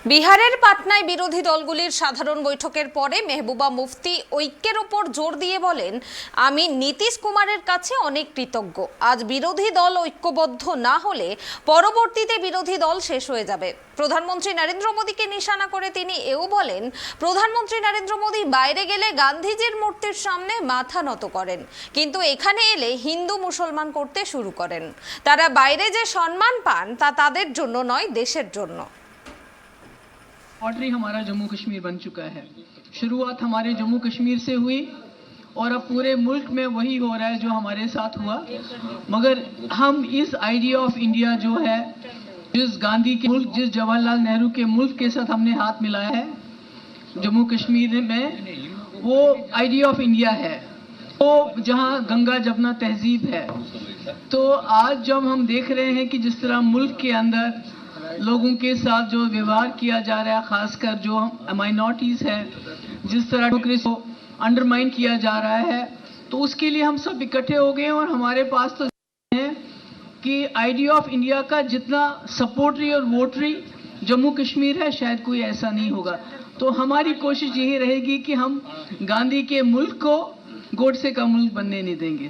বিহারের পাটনায় বিরোধী দলগুলির সাধারণ বৈঠকের পরে মেহবুবা মুফতি ঐক্যের ওপর জোর দিয়ে বলেন, আমি নীতিশ কুমারের কাছে অনেক কৃতজ্ঞ। আজ বিরোধী দল ঐক্যবদ্ধ না হলে পরবর্তীতে বিরোধী দল শেষ হয়ে যাবে। প্রধানমন্ত্রী নরেন্দ্র মোদীকে নিশানা করে তিনি এও বলেন, প্রধানমন্ত্রী নরেন্দ্র মোদী বাইরে গেলে গান্ধীজির মূর্তির সামনে মাথা নত করেন, কিন্তু এখানে এলে হিন্দু মুসলমান করতে শুরু করেন। তারা বাইরে যে সম্মান পান তা তাদের জন্য নয়, দেশের জন্য। बॉर्डर हमारा जम्मू कश्मीर बन चुका है। शुरुआत हमारे जम्मू कश्मीर से हुई और अब पूरे मुल्क में वही हो रहा है जो हमारे साथ हुआ। मगर हम इस आइडिया ऑफ इंडिया जो है, जिस गांधी के मुल्क, जिस जवाहरलाल नेहरू के मुल्क के साथ हमने हाथ मिलाया है जम्मू कश्मीर में, वो आइडिया ऑफ इंडिया है, वो जहाँ गंगा जमुना तहजीब है। तो आज जब हम देख रहे हैं कि जिस तरह मुल्क के अंदर लोगों के साथ जो व्यवहार किया जा रहा है, खासकर जो माइनॉरिटीज है, जिस तरह डेमोक्रेसी को अंडरमाइन किया जा रहा है, तो उसके लिए हम सब इकट्ठे हो गए। और हमारे पास तो है कि आइडिया ऑफ इंडिया का जितना सपोर्टरी और वोटरी जम्मू कश्मीर है, शायद कोई ऐसा नहीं होगा। तो हमारी कोशिश यही रहेगी कि हम गांधी के मुल्क को गोडसे का मुल्क बनने नहीं देंगे।